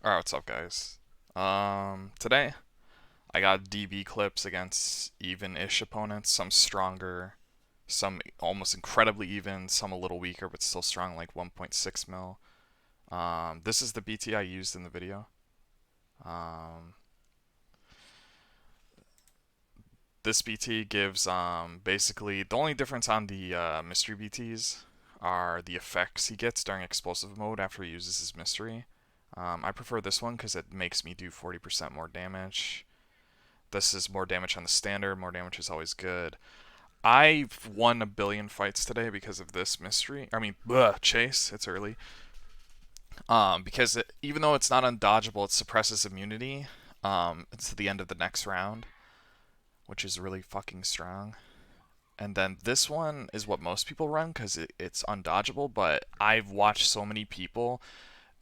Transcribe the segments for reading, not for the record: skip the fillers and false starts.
Alright, what's up, guys? Today I got DB clips against even-ish opponents. Some stronger, some almost incredibly even, some a little weaker but still strong, like 1.6 mil. This is the BT I used in the video. Um, this BT gives basically the only difference on the mystery BTs are the effects he gets during explosive mode after he uses his mystery. I prefer this one because it makes me do 40% more damage. This is more damage on the standard. More damage is always good. I've won a billion fights today because of this mystery. I mean, chase. It's early. Because even though it's not undodgeable, it suppresses immunity. It's the end of the next round, which is really fucking strong. And then this one is what most people run because it's undodgeable. But I've watched so many people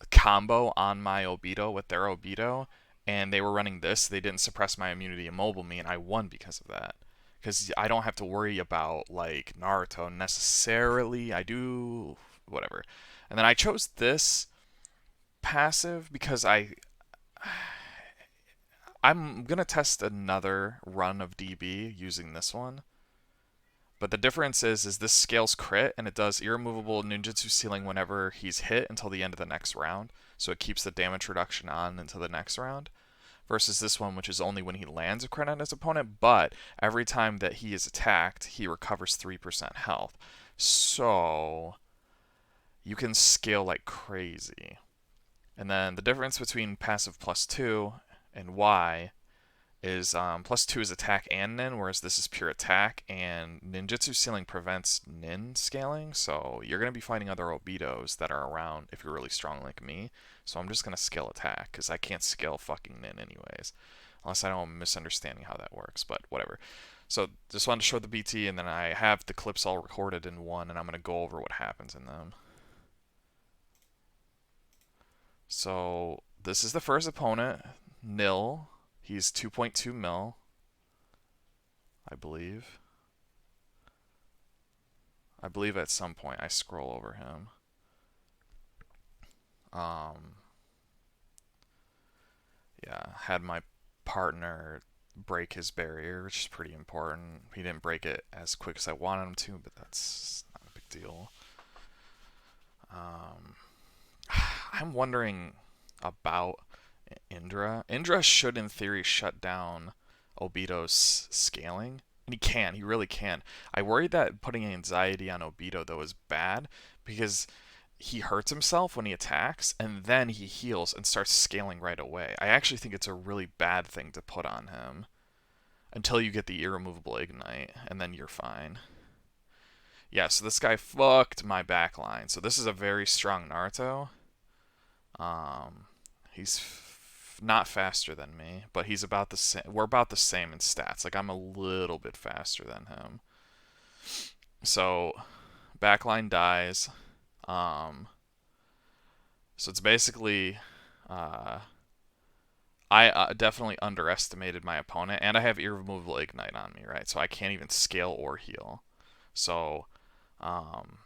combo on my Obito with their Obito, and they were running this. They didn't suppress my immunity and mobile me, and I won because of that. Because I don't have to worry about like Naruto necessarily. I do whatever. And then I chose this passive because I'm gonna test another run of DB using this one. But the difference is this scales crit and it does irremovable ninjutsu ceiling whenever he's hit until the end of the next round. So it keeps the damage reduction on until the next round. Versus this one, which is only when he lands a crit on his opponent, but every time that he is attacked, he recovers 3% health. So you can scale like crazy. And then the difference between passive plus 2 and Y is plus 2 is attack and nin, whereas this is pure attack, and ninjutsu ceiling prevents nin scaling, so you're going to be fighting other Obitos that are around if you're really strong like me. So I'm just going to scale attack, because I can't scale fucking nin anyways. Unless I know I'm misunderstanding how that works, but whatever. So just wanted to show the BT, and then I have the clips all recorded in one, and I'm going to go over what happens in them. So this is the first opponent, Nil. He's 2.2 mil, I believe. I believe at some point I scroll over him. Um, yeah, had my partner break his barrier, which is pretty important. He didn't break it as quick as I wanted him to, but that's not a big deal. Um, I'm wondering about Indra. Indra should, in theory, shut down Obito's scaling. And he can, he really can. I worry that putting anxiety on Obito, though, is bad because he hurts himself when he attacks and then he heals and starts scaling right away. I actually think it's a really bad thing to put on him until you get the irremovable ignite, and then you're fine. Yeah, so this guy fucked my backline. So this is a very strong Naruto. He's not faster than me, but he's about the same. We're about the same in stats. Like I'm a little bit faster than him. So backline dies. Um, so it's basically, uh, I definitely underestimated my opponent, and I have irremovable ignite on me, right? So I can't even scale or heal. So, um,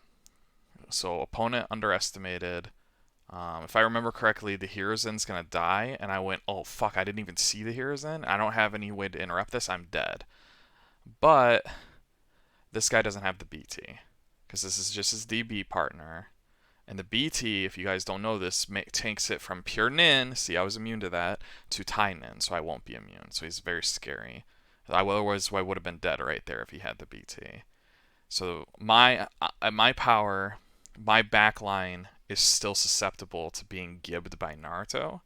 so opponent underestimated. If I remember correctly, the Hiruzen's gonna die, and I went, oh fuck, I didn't even see the Hiruzen. I don't have any way to interrupt this. I'm dead. But this guy doesn't have the BT, because this is just his DB partner. And the BT, if you guys don't know this, takes it from pure Nin, see I was immune to that, to Tai Nin, so I won't be immune. So he's very scary. Otherwise, I would have been dead right there if he had the BT. So my power, my backline is still susceptible to being gibbed by Naruto,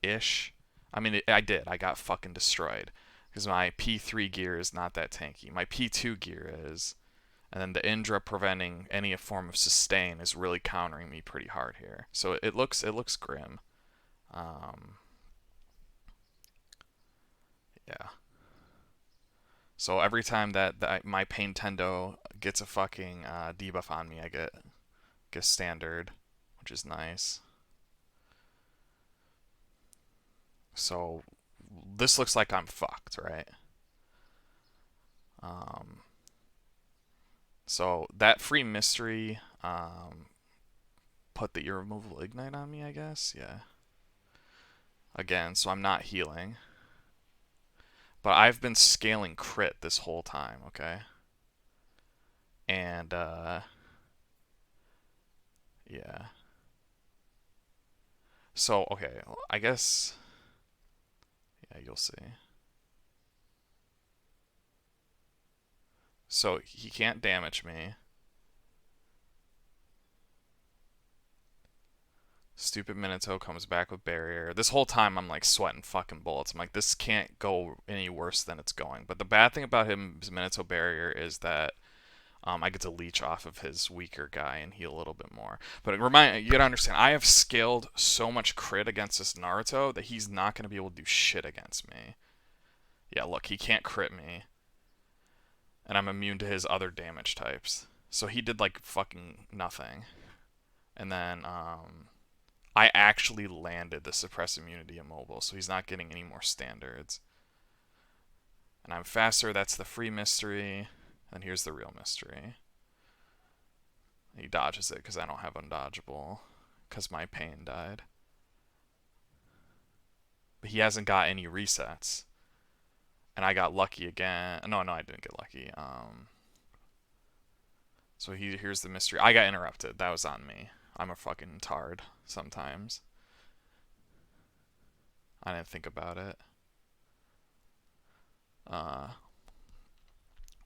ish. I mean, I did. I got fucking destroyed because my P3 gear is not that tanky. My P2 gear is, and then the Indra preventing any form of sustain is really countering me pretty hard here. So it looks grim. Um, yeah. So every time that my Pain Tendo gets a fucking debuff on me, I get standard, which is nice. So this looks like I'm fucked, right? Um, so that free mystery, put the irremovable ignite on me, I guess. Yeah. Again, so I'm not healing. But I've been scaling crit this whole time, okay? And, yeah. So, okay, I guess, yeah, you'll see. So, he can't damage me. Stupid Minato comes back with barrier. This whole time I'm like sweating fucking bullets. I'm like, this can't go any worse than it's going. But the bad thing about his Minato barrier is that I get to leech off of his weaker guy and heal a little bit more. But you gotta understand, I have scaled so much crit against this Naruto that he's not gonna be able to do shit against me. Yeah, look, he can't crit me, and I'm immune to his other damage types. So he did like fucking nothing. And then I actually landed the suppress immunity immobile, so he's not getting any more standards. And I'm faster, that's the free mystery. And here's the real mystery. He dodges it because I don't have undodgeable, because my pain died. But he hasn't got any resets. And I got lucky again. No, I didn't get lucky. So here's the mystery. I got interrupted. That was on me. I'm a fucking tard sometimes. I didn't think about it.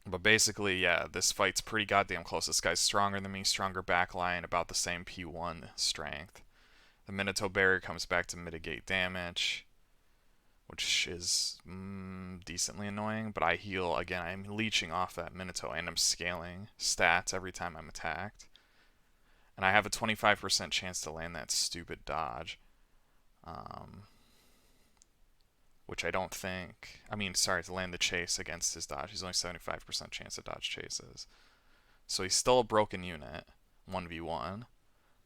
But basically, yeah, this fight's pretty goddamn close. This guy's stronger than me, stronger backline, about the same P1 strength. The Minato barrier comes back to mitigate damage, which is decently annoying, but I heal again. I'm leeching off that Minato, and I'm scaling stats every time I'm attacked. And I have a 25% chance to land that stupid dodge. Which I don't think... to land the chase against his dodge. He's only 75% chance to dodge chases. So he's still a broken unit, 1v1,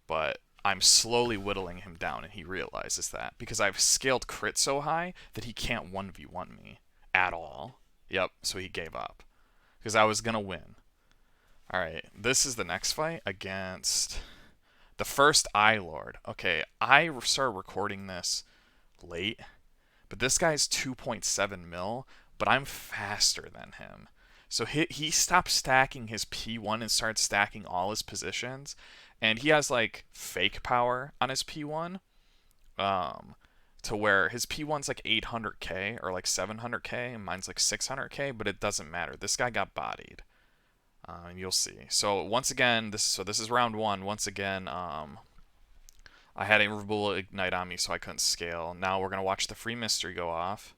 but I'm slowly whittling him down, and he realizes that. Because I've scaled crit so high that he can't 1v1 me at all. Yep, so he gave up. Because I was going to win. Alright, this is the next fight against the first Lord. Okay, I started recording this late, but this guy's 2.7 mil, but I'm faster than him. So he stopped stacking his P1 and started stacking all his positions, and he has like fake power on his P1, to where his P1's like 800k or like 700k, and mine's like 600k, but it doesn't matter. This guy got bodied. You'll see. So once again, this is round one. Once again, I had a irremovable ignite on me, so I couldn't scale. Now we're gonna watch the free mystery go off.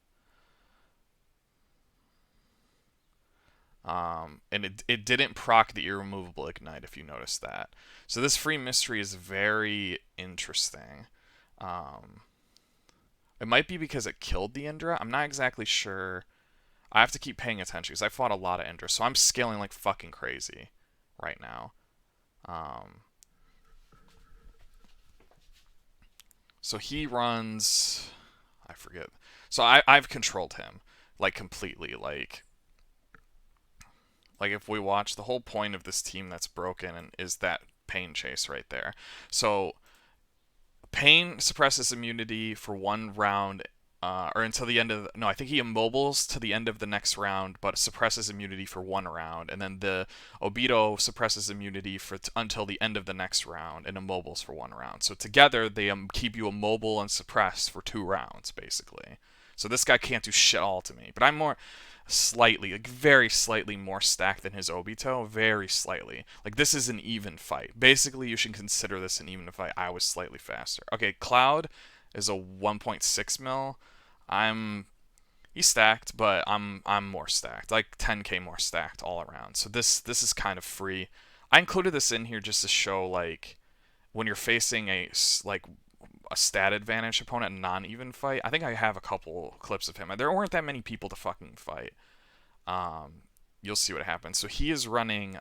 And it didn't proc the irremovable ignite, if you notice that. So this free mystery is very interesting. It might be because it killed the Indra. I'm not exactly sure. I have to keep paying attention because I fought a lot of Indra, so I'm scaling like fucking crazy right now. So he runs, I forget. So I've controlled him like completely. Like if we watch, the whole point of this team that's broken is that pain chase right there. So pain suppresses immunity for one round, or until the end of no, I think he immobiles to the end of the next round, but suppresses immunity for one round, and then the Obito suppresses immunity for until the end of the next round, and immobiles for one round. So together they keep you immobile and suppressed for 2 rounds, basically. So this guy can't do shit all to me, but I'm more slightly, like very slightly more stacked than his Obito, very slightly. Like this is an even fight. Basically, you should consider this an even fight. I was slightly faster. Okay, Cloud is a 1.6 mil. He's stacked, but I'm more stacked, like 10k more stacked all around. So this is kind of free. I included this in here just to show like when you're facing a stat advantage opponent, a non-even fight. I think I have a couple clips of him. There weren't that many people to fucking fight. You'll see what happens. So he is running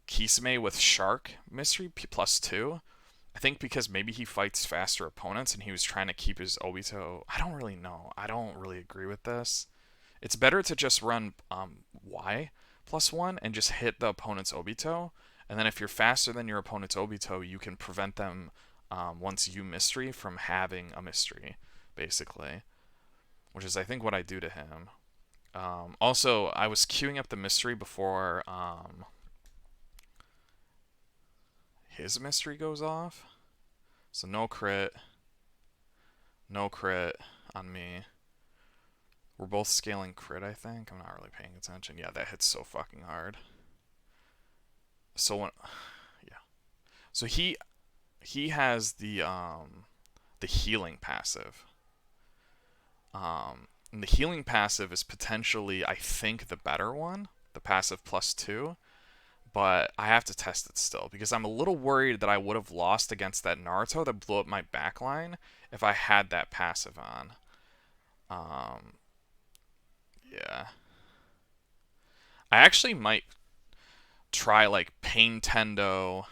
Kisame with Shark Mystery +2. I think because maybe he fights faster opponents and he was trying to keep his Obito. I don't really know. I don't really agree with this. It's better to just run Y +1 and just hit the opponent's Obito, And then if you're faster than your opponent's Obito, you can prevent them once you mystery from having a mystery, basically. Which is, I think, what I do to him. Also, I was queuing up the mystery before his mystery goes off. So no crit. No crit on me. We're both scaling crit, I think. I'm not really paying attention. Yeah, that hits so fucking hard. So when, yeah. So he has the healing passive. And the healing passive is potentially, I think, the better one, the passive +2. But I have to test it still because I'm a little worried that I would have lost against that Naruto that blew up my backline if I had that passive on. Um, yeah. I actually might try like Pain Tendo.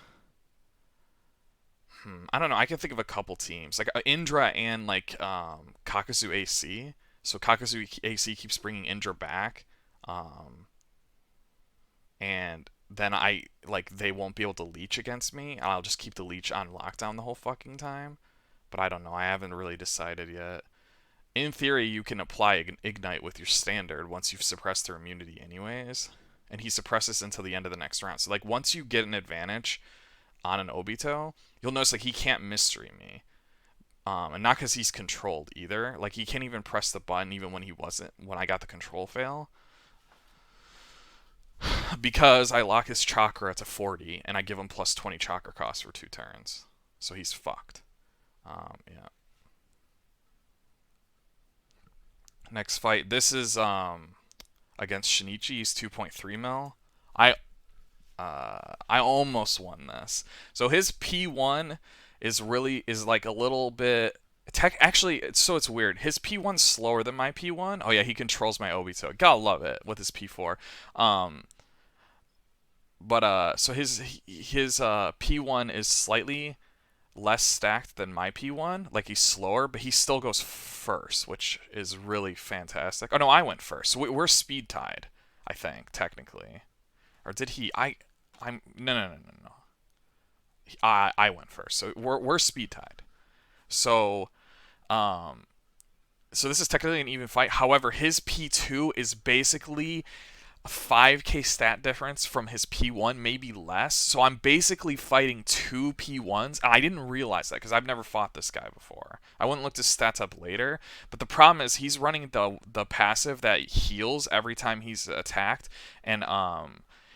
I don't know. I can think of a couple teams like Indra and like Kakazu AC. So Kakazu AC keeps bringing Indra back, um, and then I like they won't be able to leech against me. I'll just keep the leech on lockdown the whole fucking time. But I don't know. I haven't really decided yet. In theory, you can apply Ignite with your standard once you've suppressed their immunity anyways. And he suppresses until the end of the next round. So like once you get an advantage on an Obito, you'll notice like he can't mystery me. And not because he's controlled either. Like he can't even press the button even when he wasn't when I got the control fail. Because I lock his chakra to 40 and I give him +20 chakra cost for 2 turns. So he's fucked. Yeah. Next fight. This is against Shinichi. He's 2.3 mil. I I almost won this. So his P1 is like a little bit actually it's weird. His P1's slower than my P1. Oh yeah, he controls my Obito. Gotta love it with his P4. But so his P1 is slightly less stacked than my P1. Like he's slower, but he still goes first, which is really fantastic. Oh no, I went first. So we're speed tied, I think, technically. Or did he? I'm no. I went first, so we're speed tied. So um, so this is technically an even fight. However, his P2 is basically a 5k stat difference from his P1, maybe less. So I'm basically fighting two P1s. And I didn't realize that because I've never fought this guy before. I wouldn't look his stats up later. But the problem is he's running the passive that heals every time he's attacked. And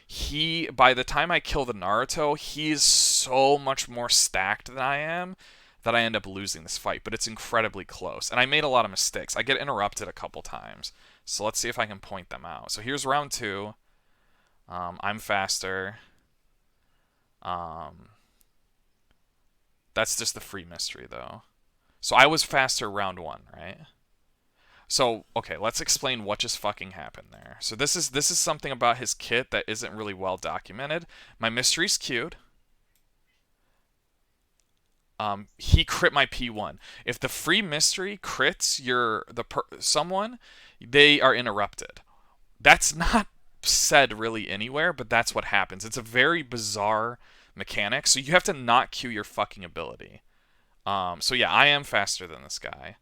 he by the time I kill the Naruto, he's so much more stacked than I am that I end up losing this fight. But it's incredibly close. And I made a lot of mistakes. I get interrupted a couple times. So let's see if I can point them out. So here's round 2. I'm faster. That's just the free mystery, though. So I was faster round 1, right? So, okay, let's explain what just fucking happened there. So this is something about his kit that isn't really well documented. My mystery's queued. He crit my P1. If the free mystery crits someone, they are interrupted. That's not said really anywhere, but that's what happens. It's a very bizarre mechanic, so you have to not queue your fucking ability. So yeah, I am faster than this guy.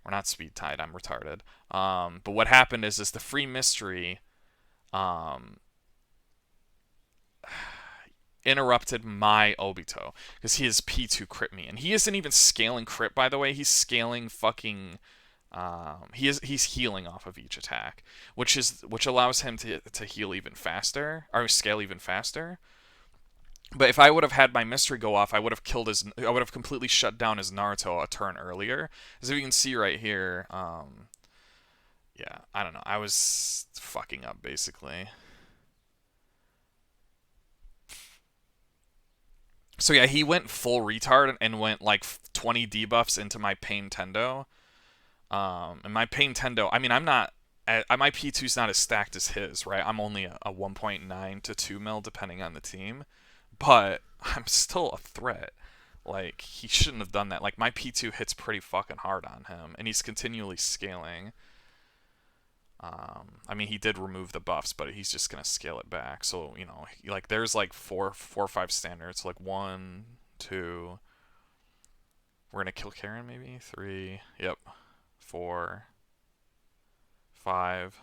We're not speed tied. I'm retarded. But what happened is the free mystery interrupted my Obito because he has P2 crit me, and he isn't even scaling crit, by the way. He's scaling fucking. He's healing off of each attack, which allows him to heal even faster or scale even faster. But if I would have had my mystery go off, I would have completely shut down his Naruto a turn earlier. As you can see right here, yeah, I don't know. I was fucking up basically. So yeah, he went full retard and went like 20 debuffs into my Pain Tendo. And my Pain Tendo, I mean, I'm not. My P2's not as stacked as his, right? I'm only a 1.9 to 2 mil depending on the team, but I'm still a threat. Like he shouldn't have done that. Like my P2 hits pretty fucking hard on him, and he's continually scaling. I mean, he did remove the buffs, but he's just gonna scale it back. So you know, like there's like four or five standards. Like one, two. We're gonna kill Karen maybe. Three. Yep. Four. Five.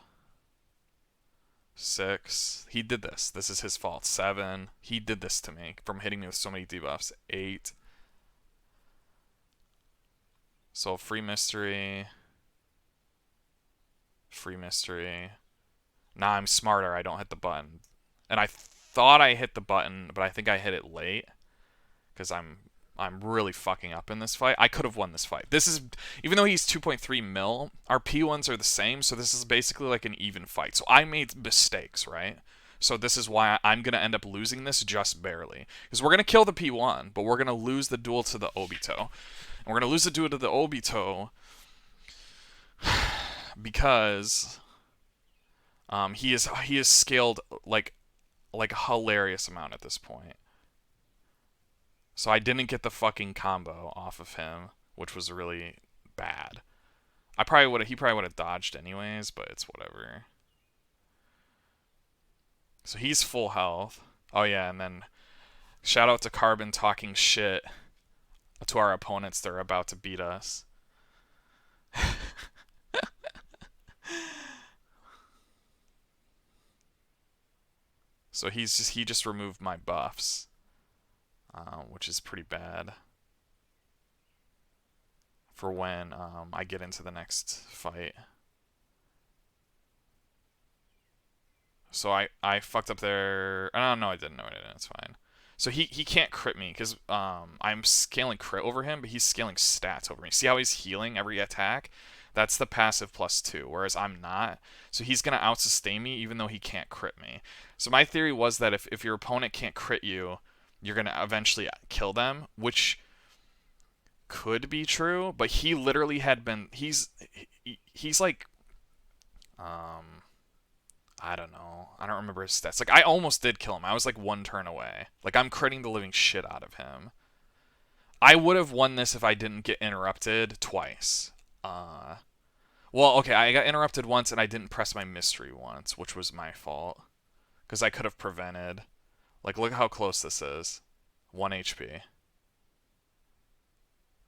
Six. He did this. This is his fault. Seven. He did this to me from hitting me with so many debuffs. Eight. So free mystery. Free mystery. Now I'm smarter. I don't hit the button. And I thought I hit the button, but I think I hit it late because I'm really fucking up in this fight. I could have won this fight. This is, even though he's 2.3 mil, our P1s are the same, so this is basically like an even fight. So I made mistakes, right? So this is why I'm going to end up losing this just barely. Because we're going to kill the P1, but we're going to lose the duel to the Obito. And we're going to lose the duel to the Obito because he is scaled like a hilarious amount at this point. So I didn't get the fucking combo off of him, which was really bad. He probably would have dodged anyways, but it's whatever. So he's full health. Oh yeah, and then shout out to Carbon talking shit to our opponents that are about to beat us. So he just removed my buffs, which is pretty bad for when I get into the next fight. So I fucked up there. Oh, no, I didn't. No, I didn't. It's fine. So he can't crit me because I'm scaling crit over him, but he's scaling stats over me. See how he's healing every attack? That's the passive +2, whereas I'm not. So he's going to out-sustain me even though he can't crit me. So my theory was that if your opponent can't crit you, you're going to eventually kill them, which could be true, but he literally had been... He's like... I don't know. I don't remember his stats. Like, I almost did kill him. I was like one turn away. Like, I'm critting the living shit out of him. I would have won this if I didn't get interrupted twice. Well, okay, I got interrupted once and I didn't press my mystery once, which was my fault. Because I could have prevented. Like, look how close this is. 1 HP.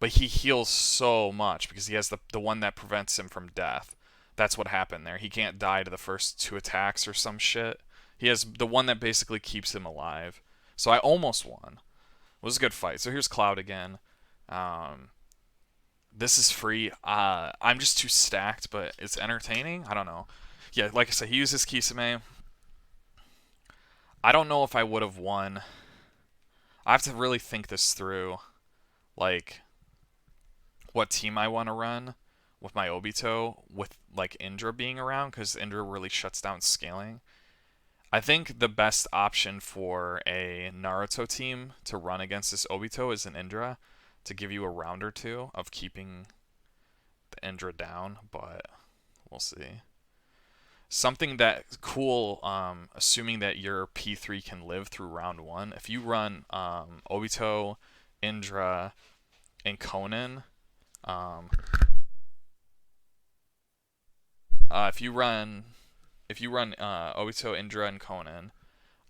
But he heals so much because he has the one that prevents him from death. That's what happened there. He can't die to the first 2 attacks or some shit. He has the one that basically keeps him alive. So I almost won. It was a good fight. So here's Cloud again. This is free. I'm just too stacked, but it's entertaining. I don't know. Yeah, like I said, he uses Kisame. I don't know if I would have won. I have to really think this through. Like, what team I want to run with my Obito, with like Indra being around, because Indra really shuts down scaling. I think the best option for a Naruto team to run against this Obito is an Indra to give you a round or two of keeping the Indra down, but we'll see. Something that cool, assuming that your P3 can live through round 1, if you run Obito, Indra, and Conan, um, if you run Obito, Indra, and Conan,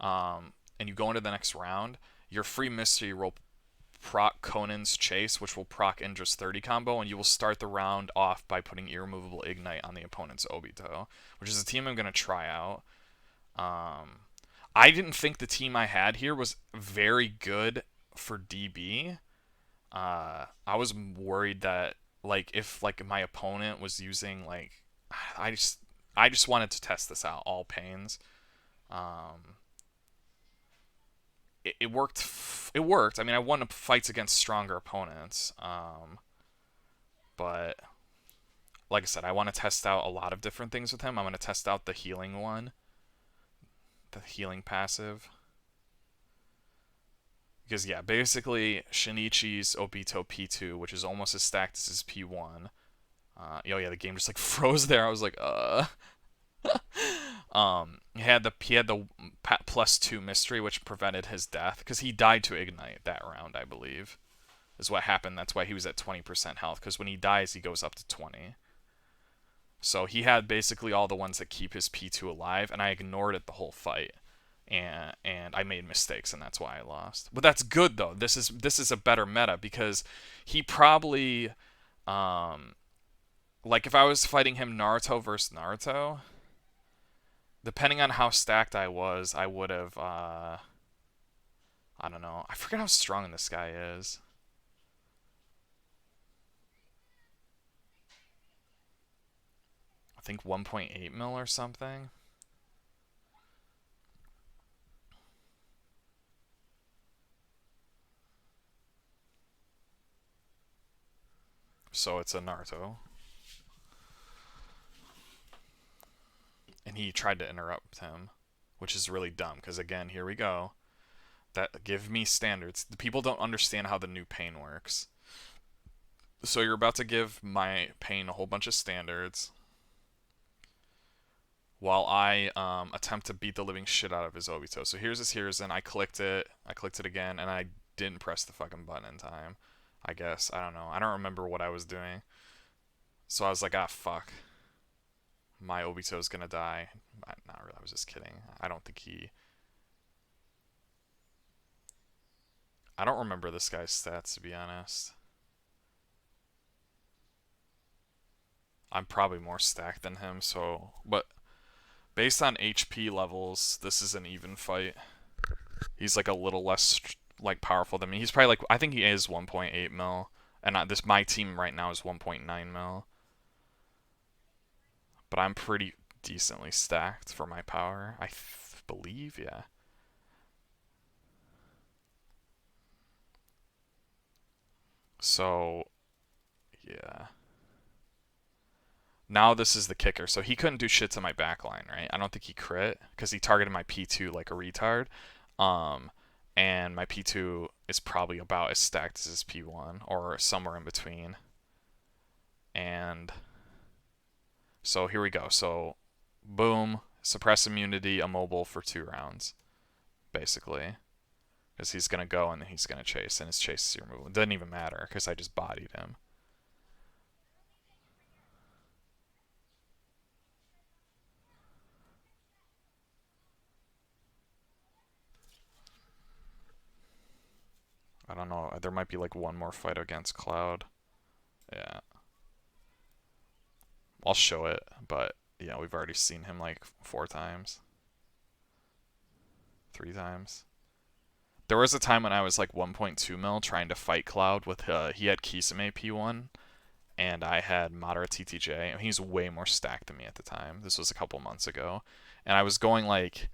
and you go into the next round, your free mystery will proc Conan's chase, which will proc Indra's 30 combo, and you will start the round off by putting irremovable ignite on the opponent's Obito, which is a team I'm gonna try out. I didn't think the team I had here was very good for DB. I was worried that like if like my opponent was using like I just wanted to test this out, all pains. Um, it worked. It worked. I mean, I won fights against stronger opponents. But like I said, I want to test out a lot of different things with him. I'm going to test out the healing one, the healing passive. Because yeah, basically Shinichi's Obito P2, which is almost as stacked as his P1. Oh yeah, the game just like froze there. I was like, he had the +2 mystery, which prevented his death because he died to ignite that round, I believe, is what happened. That's why he was at 20% health, because when he dies, he goes up to 20. So he had basically all the ones that keep his P2 alive, and I ignored it the whole fight. And I made mistakes, and that's why I lost. But that's good though. This is a better meta because he probably like if I was fighting him Naruto versus Naruto, depending on how stacked I was, I would have I don't know. I forget how strong this guy is. I think 1.8 mil or something. So it's a Naruto. And he tried to interrupt him, which is really dumb because again, here we go. That give me standards. The people don't understand how the new pain works. So you're about to give my pain a whole bunch of standards while I attempt to beat the living shit out of his Obito. So here's his Hiruzen. I clicked it. I clicked it again, and I didn't press the fucking button in time. I guess. I don't know. I don't remember what I was doing. So I was like, ah, fuck. My Obito's gonna die. Not really. I was just kidding. I don't think he. I don't remember this guy's stats, to be honest. I'm probably more stacked than him, so. But based on HP levels, this is an even fight. He's like a little less like powerful than me. He's probably like I think he is 1.8 mil, and my team right now is 1.9 mil. But I'm pretty decently stacked for my power. I believe, yeah. So, yeah. Now this is the kicker. So he couldn't do shit to my backline, right? I don't think he crit because he targeted my P2 like a retard. Um, and my P2 is probably about as stacked as his P1 or somewhere in between. And so here we go. So, boom, suppress immunity, immobile for 2 rounds, basically. Because he's going to go and then he's going to chase, and his chase is removal. It doesn't even matter because I just bodied him. I don't know. There might be like one more fight against Cloud. Yeah. I'll show it, but yeah, we've already seen him like 4 times. 3 times. There was a time when I was like 1.2 mil trying to fight Cloud with he had Kisame P1 and I had Madara TTJ, and he's way more stacked than me at the time. This was a couple months ago, and I was going like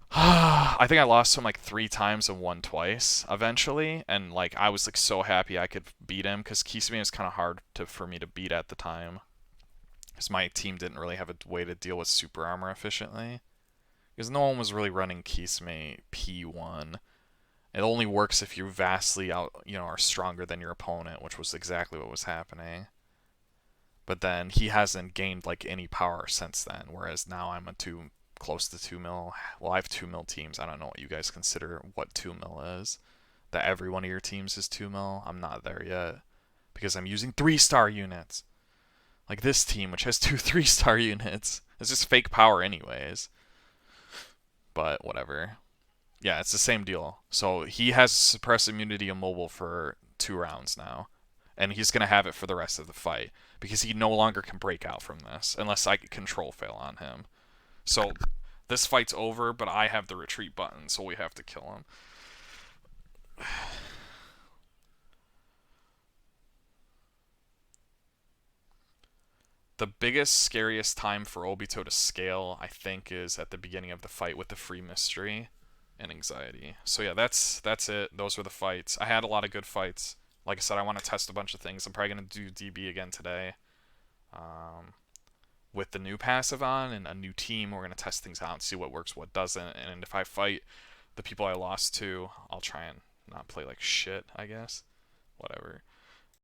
I think I lost him like 3 times and won twice eventually, and like I was like so happy I could beat him because Kisame was kind of hard for me to beat at the time because my team didn't really have a way to deal with super armor efficiently because no one was really running Kisame P1. It only works if you vastly are stronger than your opponent, which was exactly what was happening. But then he hasn't gained like any power since then. Whereas now I'm close to 2 mil. Well, I have 2 mil teams. I don't know what you guys consider what 2 mil is. That every one of your teams is 2 mil. I'm not there yet because I'm using 3-star units. Like this team, which has two 3-star units. It's just fake power, anyways. But whatever. Yeah, it's the same deal. So he has suppress immunity immobile for 2 rounds now. And he's going to have it for the rest of the fight because he no longer can break out from this unless I control fail on him. So this fight's over, but I have the retreat button, so we have to kill him. The biggest, scariest time for Obito to scale, I think, is at the beginning of the fight with the free mystery and anxiety. So yeah, that's it. Those were the fights. I had a lot of good fights. Like I said, I want to test a bunch of things. I'm probably going to do DB again today. With the new passive on and a new team, we're going to test things out and see what works, what doesn't. And if I fight the people I lost to, I'll try and not play like shit, I guess. Whatever.